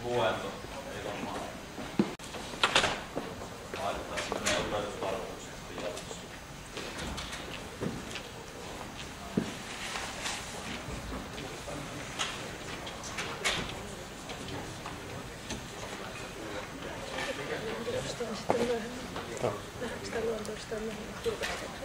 luento. Ei varmaan. Laitetaan sinne opetustarkoitukset jatkossa. Sitä luontoista on näin turvalliseksi.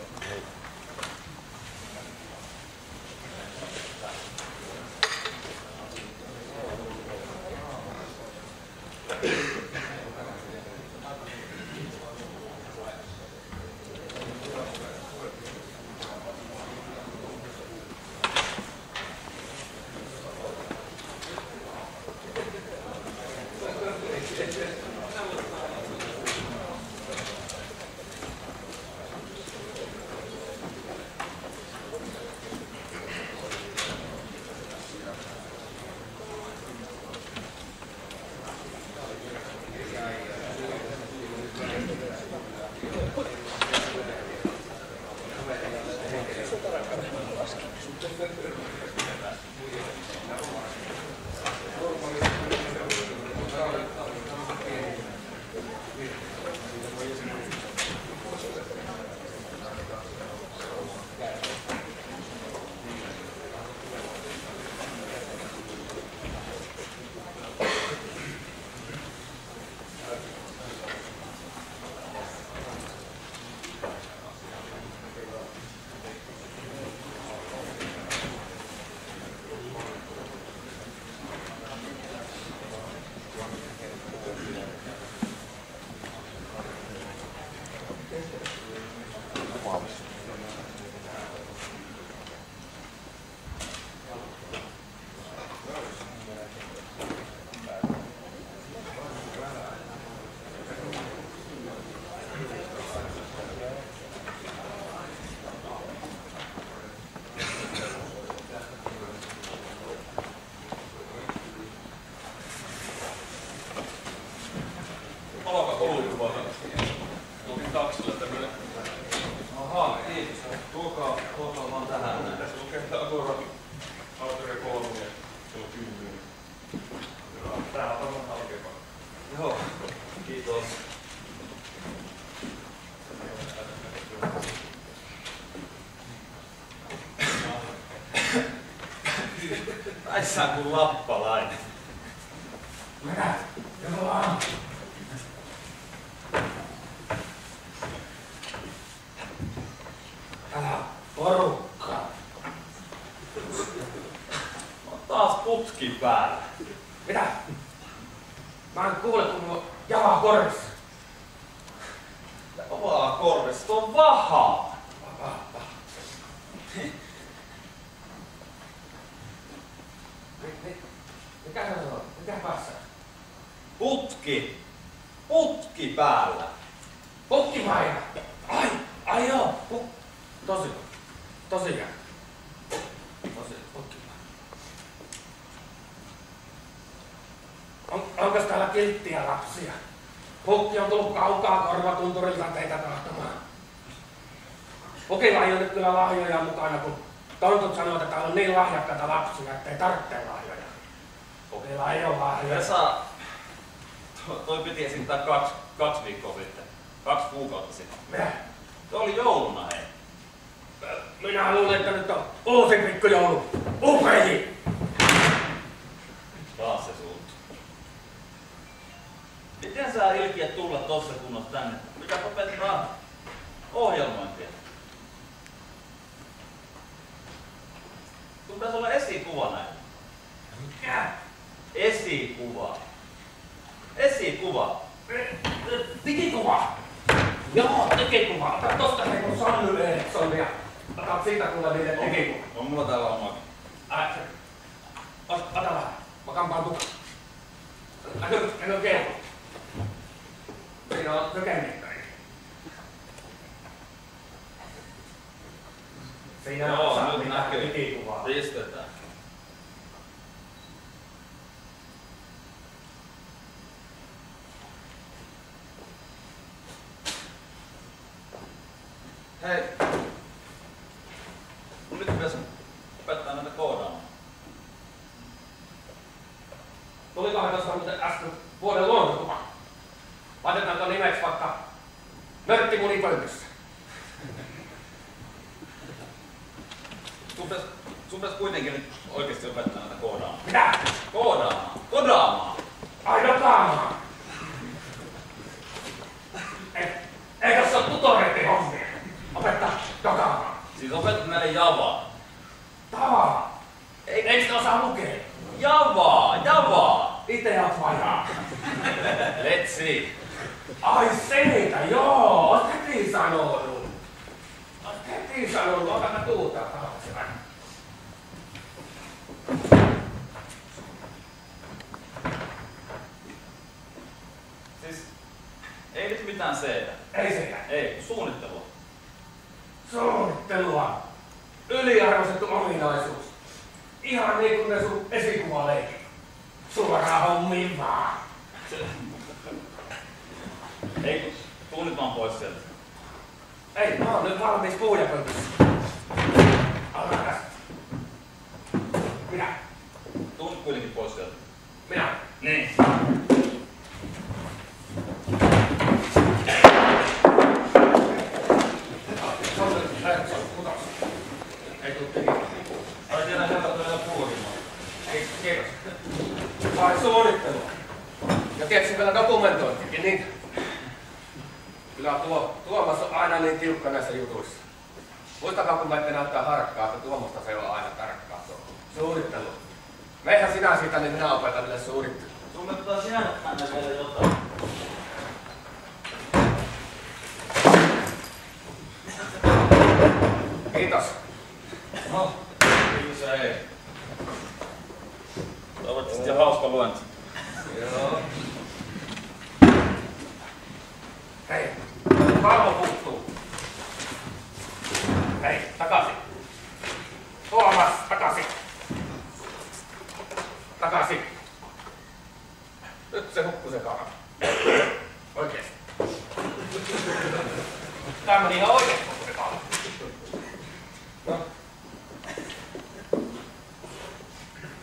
Tässä on kuin lappalainen. Mitä? Joku vaan. Älä porukkaa. On taas putki päällä. Mitä? Mä en kuule, kun mulla on jalaa korvissa. Ovaa korvista on vahaa. Mikä se on? Mikä päässä? Putki. Putki päällä. Putkimaina. Ai joo. Tosiaan. Putkimaina. Onko täällä kilttiä lapsia? Pukki on tullut kaukaa korvatunturilta teitä tahtomaan. Pukilla ei ole nyt kyllä lahjoja mukana, kun tontut sanoo, että täällä on niin lahjakkaita lapsia, ettei tarvitse lahjoja. Pukilla ei ole lahjoja. Vesa, toi piti esittää kaksi viikkoa sitten. 2 kuukautta sitten. Mitä? Toi oli jouluna, hei. Minä luulen, että nyt on uusi pikkujoulu. Upeji! Taas se suuttu. Miten sä ilkiät tulla tossa kunnossa tänne? Mikä opettaa ohjelmointia? Sun pitäisi olla esikuva näin. Mikä? Esikuva. Esikuva. Digikuva! Joo, digikuva. Ota tosta se kun Sanny Eriksson ja ota siitä kuule niiden digikuva. On mulla täällä omakin. Ota vähän. Mä kampaan mukaan. En oo kelpo. Siinä on kökennittäri. Siinä on osa mitä digikuvaa. Pistetään. Hei. Nyt pitäisi opettaa näitä koodaamaan. Tulikohan tuossa muuten äsken vuoden luontokuva? Laitetaanko nimeksi vaikka Nörtti munipöntössä? Sun pitäis kuitenkin nyt oikeesti opettaa näitä koodaamaan. Mitä? Koodaamaan! Kodaamaan! Ai dokaamaan! Eikö se ole tutoreiden hommia? Opettaa dokaamaan. Siis opetat meille javaa. Tavaa! Eikö sitä osaa lukea? Javaa! Ite oot vajaa. Let's see. Ai seitä, joo! Oot heti sanonut. Ota mä tuutaan taakse vähän. Siis ei nyt mitään seitä. Ei seitä. Ei, suunnittelua. Suunnittelua. Yliarvostettu ominaisuus. Ihan niin kuin ne sun esikuvaleikit. Suoraan hommiin vaan. Ei kun tunnit vaan pois sieltä. Ei, mä oon nyt valmis puhujapöntössä. Alkaa tästä. Minä. Tunnit kuitenkin pois sieltä. Minä. Niin. Ei tuu tekemään. Ai siellä sieltä tulee puhumaan. Ei, kiitos. Vai suunnittelua. Ja tietysti vielä dokumentointikin, niin kyllä Tuomas on aina niin tiukka näissä jutuissa. Muistakaa, kun mä ette näyttää harkkaa, että Tuomasta se on aina tarkkaa. Suunnittelu. Meihän sinä siitä, niin minä opetan niille suunnittelua. Sulle pitää sinä mennä vielä jotain. Kiitos. No, kiitos ja ei. Toivottavasti se hauska luenti. Joo. Hei, pallo puuttuu. Hei, takaisin. Tuomas, takaisin. Takaisin. Nyt se hukkuu se kaara. Oikeesti. Tää meni ihan oikeesti hukkuu se kaara. No.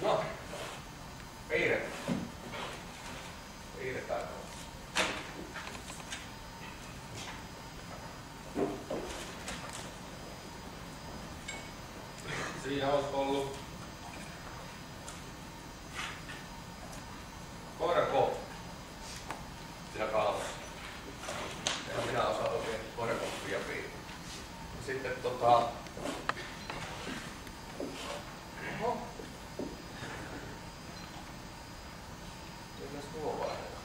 No. Piirretään. Piirretään. Siinä olisi ollut koirakoppi siinä kalvossa. Ja minä osaan oikein koirakoppia piirtää. Sitten oho. Mennäs tuo vaiheella.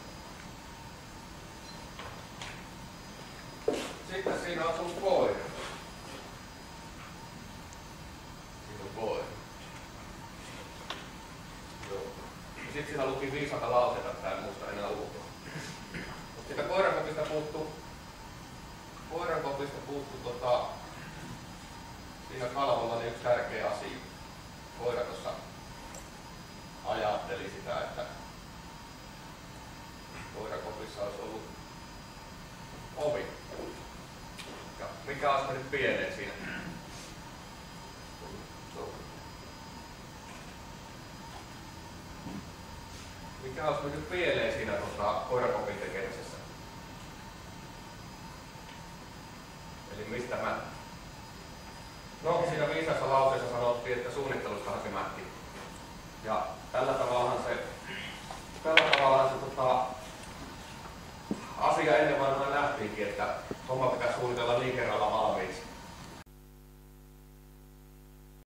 Sitten siinä on sun koira. Siinä on koira. Joo. Sitten siinä luki viisaita lauseita, että en muista enää ulkoa. Mutta siitä koirankopista puuttuu siinä kalvolla niin yksi tärkeä asia. Koira tuossa ajatteli sitä, että koirakopissa olisi ollut ovi. Ja mikä olisi mennyt pieneen siinä? Mikä olisi mennyt pieleen siinä koirakopin tekemisessä? Eli mistä mä? No, siinä viisassa lauseessa sanottiin, että suunnittelustahan se mätti. Ja tällä tavallahan se asia ennen vanhaan nähtiinkin, että homma pitää suunnitella niin kerralla valmiiksi,